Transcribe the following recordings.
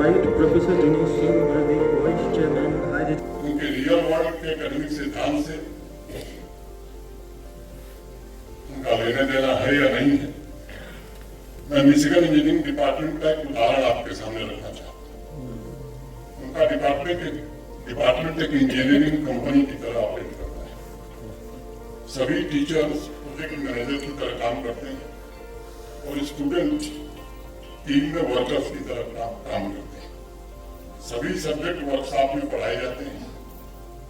invite Professor Dinesh Singh Bhardi, Vice Chairman, Higher उनके real world के academic सिद्धांत से उनका लेना देना है या नहीं है। मैं मिशिगन इंजीनियरिंग डिपार्टमेंट का एक उदाहरण आपके सामने रखना चाहता हूँ। उनका डिपार्टमेंट एक इंजीनियरिंग कंपनी की तरह ऑपरेट करता है। सभी टीचर्स प्रोजेक्ट मैनेजर की तरह काम करते हैं और स्टूडेंट टीम में वर्कर्स की तरह काम करते हैं। सभी सब्जेक्ट वर्कशॉप में पढ़ाए जाते हैं।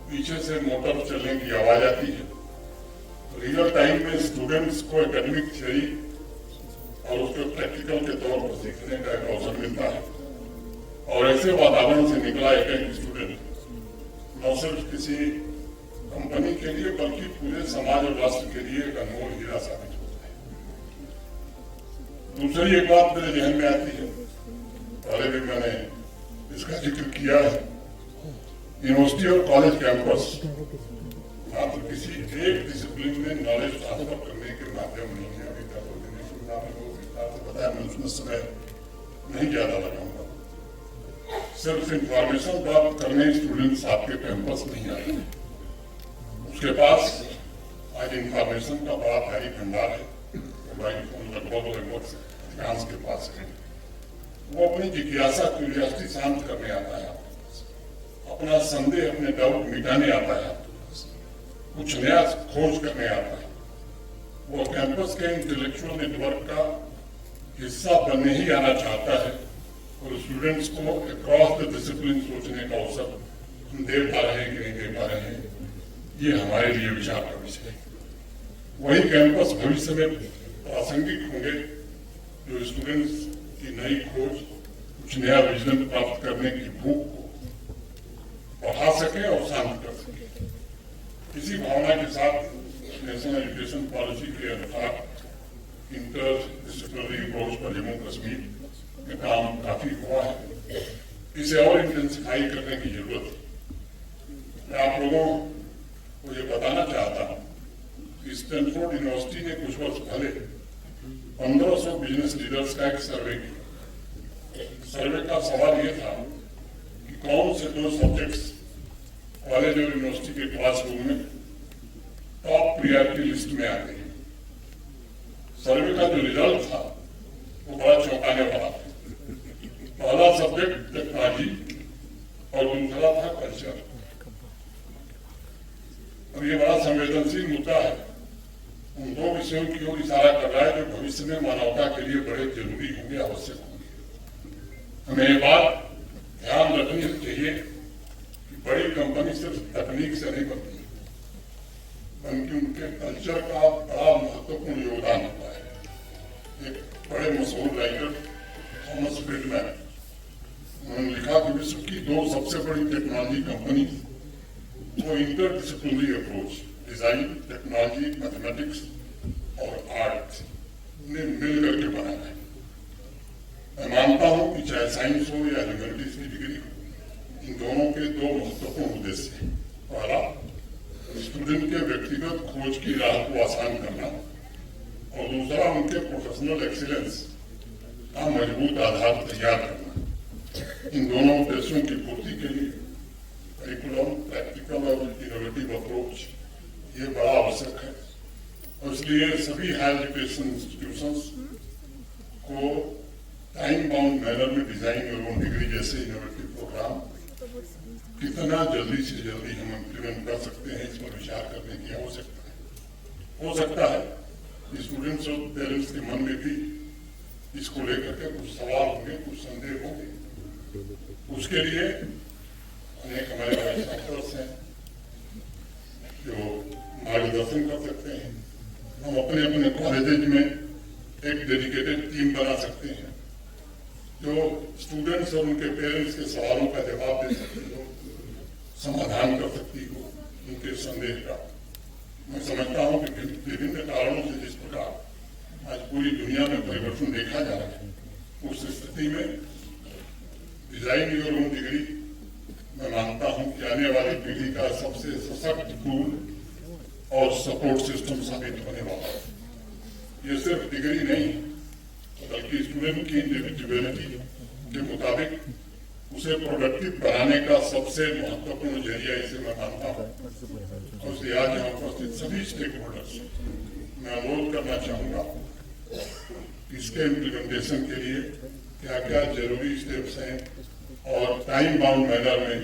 पीछे से मोटर चलने की आवाज आती है। रियल टाइम में स्टूडेंट्स को एकेडमिक थ्योरी और उसके प्रैक्टिकल के तौर पर सीखने का एक अवसर मिलता है। और ऐसे वातावरण से निकला एक स्टूडेंट न सिर्फ किसी कंपनी के लिए बल्कि पूरे समाज और राष्ट्र के लिए एक अनमोल हीरा साबित होता है। दूसरी एक बात मेरे जहन में आती है, पहले भी मैंने इसका जिक्र किया है। यूनिवर्सिटी और कॉलेज कैंपस मात्र किसी एक डिसिप्लिन में नॉलेज ट्रांसफर करने के माध्यम नहीं है। अभी तक बताया, मैं उसमें समय नहीं ज्यादा लगाऊंगा। सिर्फ इंफॉर्मेशन प्राप्त करने स्टूडेंट्स आपके कैंपस नहीं आते। उसके पास आज इंफॉर्मेशन का बड़ा भारी भंडार है। मोबाइल फोन लगभग अधिकांश के पास है। वो अपनी जिज्ञासा क्यूरियोसिटी शांत करने आता है आपके पास, अपना संदेह अपने डाउट मिटाने आता है आपके पास, कुछ नया खोज करने आता है। वो कैंपस के इंटेलेक्चुअल नेटवर्क का हिस्सा बनने ही आना चाहता है और स्टूडेंट्स को अक्रॉस द डिसिप्लिन सोचने का अवसर हम दे पा रहे हैं कि नहीं दे पा रहे हैं, ये हमारे लिए विचार का विषय है। वही कैंपस भविष्य में प्रासंगिक होंगे जो स्टूडेंट्स की नई खोज, कुछ नया विजन प्राप्त करने की भूख को बढ़ा सके और शांत कर सके। इसी भावना के साथ नेशनल एजुकेशन पॉलिसी के अनुसार इंटर डिसिप्लिनरी अप्रोच पर जम्मू कश्मीर में काम काफी हुआ है। इसे और इंटेंसिफाई करने की जरूरत है। मैं आप लोगों को ये बताना चाहता हूँ कि स्टैनफोर्ड यूनिवर्सिटी ने कुछ वर्ष पहले 1500 बिजनेस लीडर्स का एक सर्वे किया। सर्वे का सवाल ये था कि कौन से दो सब्जेक्ट्स कॉलेज और यूनिवर्सिटी के क्लासरूम में टॉप प्रायोरिटी लिस्ट में आते हैं। सर्वे का जो रिजल्ट था वो बड़ा चौंकाने वाला था। पहला सब्जेक्ट टेक्नोलॉजी और दूसरा था कल्चर। और ये बड़ा संवेदनशील मुद्दा है। उन दो विषयों की ओर इशारा कर रहा है जो भविष्य में मानवता के लिए बड़े जरूरी होंगे, आवश्यक होंगे। हमें ये बात ध्यान रखनी चाहिए कि बड़ी कंपनी सिर्फ तकनीक से नहीं बनती, बल्कि उनके कल्चर का बड़ा महत्वपूर्ण योगदान होता है। एक बड़े मशहूर राइटर थॉमस फ्रीडमैन, उन्होंने लिखा कि विश्व की दो सबसे बड़ी टेक्नोलॉजी कंपनी वो interdisciplinary approach, design, technology, mathematics और आर्ट ने मिल करके बनाया है। मैं मानता हूं कि चाहे साइंस हो या ह्यूमैनिटीज की डिग्री हो, इन दोनों के दो महत्वपूर्ण उद्देश्य हैं। पहला, स्टूडेंट के व्यक्तिगत खोज की राह को आसान करना और दूसरा, उनके प्रोफेशनल एक्सीलेंस का मजबूत आधार तैयार करना। इन दोनों उद्देश्यों की पूर्ति के लिए करिकुलम, प्रैक्टिकल और इनोवेटिव अप्रोच ये बड़ा आवश्यक है। और इसलिए सभी हायर एजुकेशन इंस्टीट्यूशंस को टाइम बाउंड मैनर में डिजाइन और ऑन डिग्री जैसे इनोवेटिव प्रोग्राम कितना जल्दी से जल्दी हम इम्प्लीमेंट कर सकते हैं, इस पर विचार करने की आवश्यकता है। हो सकता है स्टूडेंट्स और पेरेंट्स के मन में भी इसको लेकर के कुछ सवाल होंगे, कुछ संदेह होंगे। उसके लिए अनेक हमारे छात्र हैं जो मार्गदर्शन कर सकते हैं। हम अपने अपने कॉलेजेज में एक डेडिकेटेड टीम बना सकते हैं जो स्टूडेंट्स और उनके पेरेंट्स के सवालों का जवाब दे सकती हो, समाधान कर सकती हो उनके संदेह का। मैं समझता हूं कि विभिन्न कारणों से जिस प्रकार आज पूरी दुनिया में परिवर्तन देखा जा रहा है, उस स्थिति में डिजाइन योर ओन डिग्री मैं मानता हूं कि आने वाली पीढ़ी का सबसे सशक्त टूल और सपोर्ट सिस्टम साबित होने वाला है। ये सिर्फ डिग्री नहीं बल्कि स्टूडेंट की इंडिविजुअलिटी के मुताबिक उसे प्रोडक्टिव बनाने का सबसे महत्वपूर्ण जरिया इसे मैं मानता हूँ। और इसलिए आज यहाँ उपस्थित सभी स्टेक होल्डर्स मैं अनुरोध करना चाहूंगा इसके इम्प्लीमेंटेशन के लिए क्या क्या जरूरी स्टेप्स हैं और टाइम बाउंड मैनर में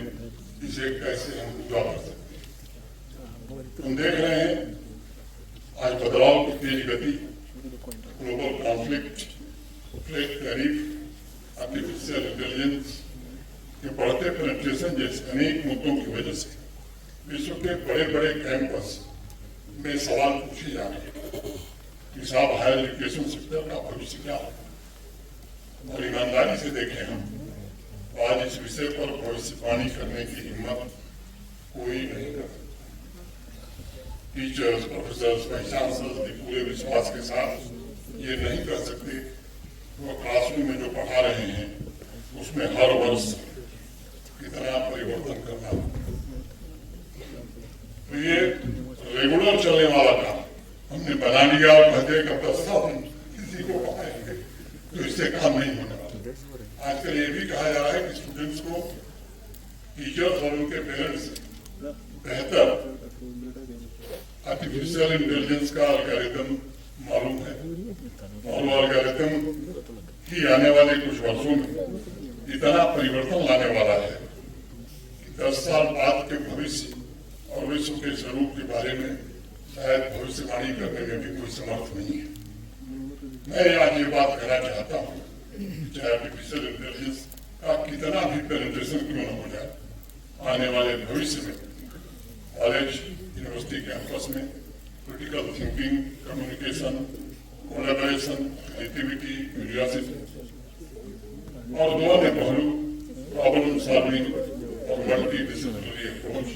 इसे कैसे हम पूरा कर सकते हैं। हम देख रहे हैं आज बदलाव की तेज गति, global conflict, trade tariff, artificial intelligence के बढ़ते पेनिट्रेशन जैसे अनेक मुद्दों की वजह से विश्व के बड़े बड़े कैंपस में सवाल पूछे जा रहे हैं कि साहब हायर एजुकेशन सेक्टर का भविष्य क्या है। और ईमानदारी से देखें हम आज इस विषय पर भविष्यवाणी करने की हिम्मत कोई नहीं कर सकता। टीचर्स, प्रोफेसर्स, वाइस चांसलर्स पूरे विश्वास के साथ ये नहीं कर सकते वो क्लासरूम में जो पढ़ा रहे हैं उसमें हर वर्ष कितना परिवर्तन करना। तो ये रेगुलर चलने वाला काम हमने बना लिया और कहते हैं कि 10 साल किसी को पढ़ाएंगे तो इससे काम नहीं होने वाला। आजकल ये भी कहा जा रहा है कि स्टूडेंट्स को टीचर्स और उनके पेरेंट्स बेहतर आर्टिफिशियल इंटेलिजेंस का एल्गोरिथम मालूम है और वो एल्गोरिथम ही आने वाले कुछ वर्षों में इतना परिवर्तन लाने वाला है कि 10 साल बाद के भविष्य और विश्व के स्वरूप के बारे में शायद भविष्यवाणी करने में भी कोई समर्थ नहीं है। मैं आज ये बात कहना चाहता हूँ, चाहे आर्टिफिशियल इंटेलिजेंस का कितना भी पेनिट्रेशन क्यों न हो जाए, आने वाले भविष्य में कॉलेज, यूनिवर्सिटी कैंपस में critical thinking, communication, collaboration, creativity, curiosity और दो अन्य पहलू प्रॉब्लम सॉल्विंग और मल्टी डिसिप्लिनरी अप्रोच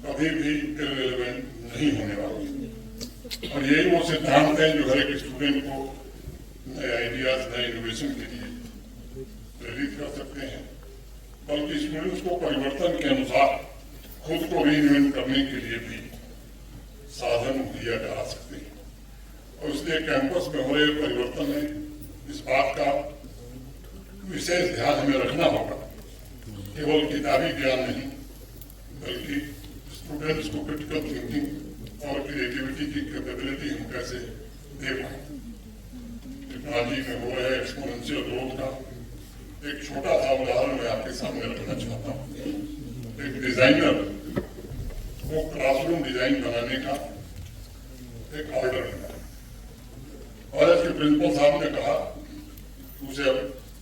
कभी भी इररिलेवेंट नहीं होने वाली। और यही वो सिद्धांत है जो हर एक स्टूडेंट को नए आइडियाज, नए इनोवेशन के लिए प्रेरित कर सकते हैं, बल्कि स्टूडेंट्स को परिवर्तन के अनुसार खुद को रीइन्वेंट करने के लिए भी साधन मुहैया करा सकते हैं। और इसलिए कैंपस में हो रहे परिवर्तन में इस बात का विशेष ध्यान हमें रखना होगा, केवल किताबी ज्ञान नहीं बल्कि स्टूडेंट्स को क्रिटिकल थिंकिंग और क्रिएटिविटी की कैपेबिलिटी हम कैसे दे पाए। टेक्नोलॉजी में हो रहे एक्सपोनेंशियल ग्रोथ का एक छोटा सा उदाहरण मैं आपके सामने रखना चाहता हूँ। एक डिजाइनर को क्लासरूम डिजाइन बनाने का एक ऑर्डर मिला। कॉलेज के प्रिंसिपल साहब ने कहा उसे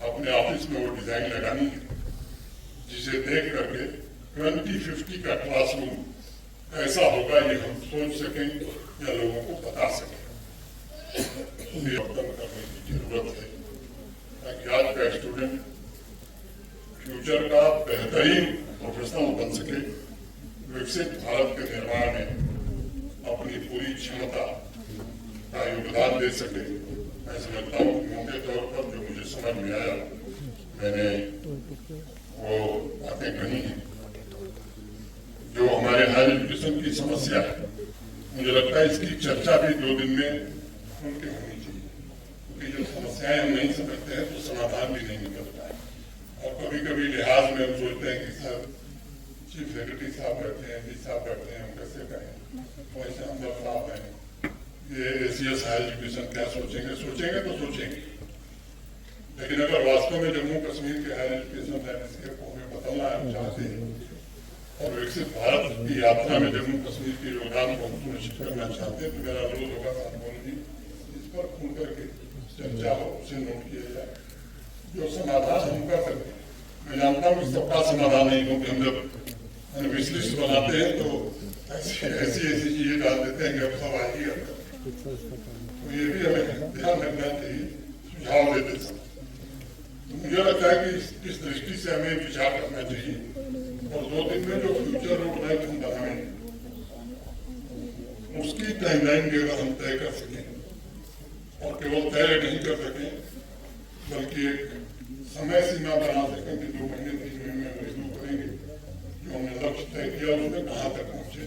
अपने ऑफिस में वो डिजाइन लगानी है जिसे देख करके 2050 का क्लासरूम कैसा होगा ये हम सोच सकें या लोगों को बता सकें। परिवर्तन करने की जरूरत है ताकि आज का स्टूडेंट फ्यूचर का बेहतरीन प्रोफेशनल बन सके, विकसित भारत के निर्माण में अपनी पूरी क्षमता का योगदान दे सके। मैं समझता हूँ मोटे तौर पर जो मुझे समझ में आया मैंने वो बातें कही हैं। जो हमारे हायर एजुकेशन की समस्या है, मुझे लगता है इसकी चर्चा भी 2 दिन में उनके होनी चाहिए, क्योंकि जो समस्याएं हम नहीं समझते हैं तो समाधान भी नहीं निकलता है। और कभी कभी लिहाज में हम सोचते हैं कि सर चीफ सेक्रेटरी साहब बैठे हैं, डी साहब बैठे हैं, हम कैसे कहें, वैसे हम लोग साहब हैं, ये एसीएस हायर एजुकेशन क्या सोचेंगे तो सोचेंगे। लेकिन अगर वास्तव में जम्मू कश्मीर के हायर एजुकेशन लैंडस्केप को हमें बदलना हम चाहते हैं और विकसित भारत की यात्रा में जम्मू कश्मीर के योगदान को हम सुनिश्चित करना चाहते हैं तो मेरा अनुरोध होगा साथियों जी इस पर खुल करके चर्चा हो, उसे नोट किया जाए, जो समाधान हम कर सकते हैं। मैं जानता हूँ कि सबका समाधान नहीं, क्योंकि हम जब विश लिस्ट बनाते हैं तो ऐसी चीजें डाल देते हैं कि अब सब आइए। तो ये भी हमें ध्यान रखना चाहिए सुझाव देते समय। मुझे लगता है कि इस दृष्टि से हमें विचार करना चाहिए और 2 दिन में जो फ्यूचर रोड मैप हम बनाएंगे उसकी टाइमलाइन भी अगर हम तय कर सकें और केवल तय नहीं कर सकें बल्कि एक समय सीमा बना सकें कि 2 महीने 3 महीने में रिव्यू करेंगे जो हमने लक्ष्य तय किया उसमें कहाँ तक पहुंचे,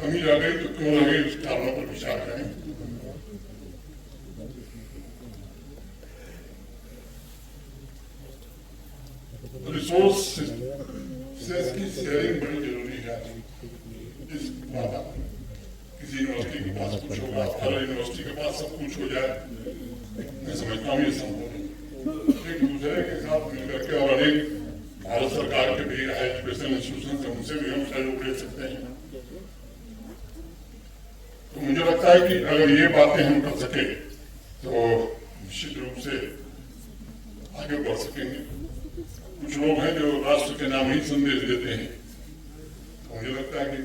कमी रह गई तो क्यों रह गई उस कारणों पर विचार करें। रिसोर्स की शेयरिंग बड़ी जरूरी है इस वादा में। किसी यूनिवर्सिटी के पास कुछ होगा, हर यूनिवर्सिटी के पास सब कुछ हो जाए, मैं समझता हूँ ये संभव नहीं। एक दूसरे के साथ मिलकर के, और अनेक भारत सरकार के भी एजुकेशन इंस्टीट्यूशन है, उनसे भी हम सहयोग ले सकते हैं। तो मुझे लगता है कि अगर ये बातें हम कर सके तो निश्चित रूप से आगे बढ़ सकेंगे। कुछ लोग हैं जो राष्ट्र के नाम ही संदेश देते हैं, तो मुझे लगता है कि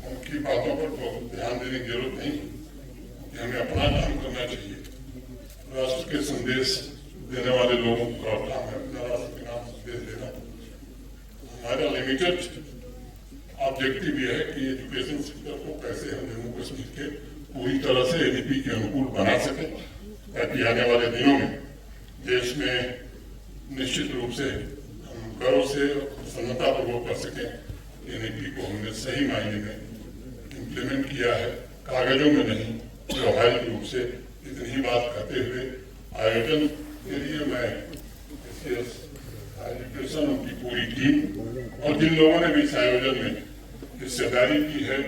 उनकी बातों पर तो ध्यान देने की जरूरत नहीं कि हमें अपना काम करना चाहिए। राष्ट्र के संदेश देने वाले लोगों का काम है अपना राष्ट्र के नाम संदेश देना। हमारा लिमिटेड ऑब्जेक्टिव यह है कि एजुकेशन सेक्टर को कैसे हम जम्मू कश्मीर के पूरी तरह से एनईपी के अनुकूल बना सके, ताकि आने वाले दिनों में देश में निश्चित रूप से हम गर्व से प्रसन्नतापूर्वक कर सकें। एनईपी को हमने सही मायने में इम्प्लीमेंट किया है, कागजों में नहीं, व्यवहारिक रूप से। इतनी ही बात करते हुए आयोजन के लिए मैं एजुकेशन की पूरी टीम और जिन लोगों ने भी इस आयोजन में हिस्सेदारी की है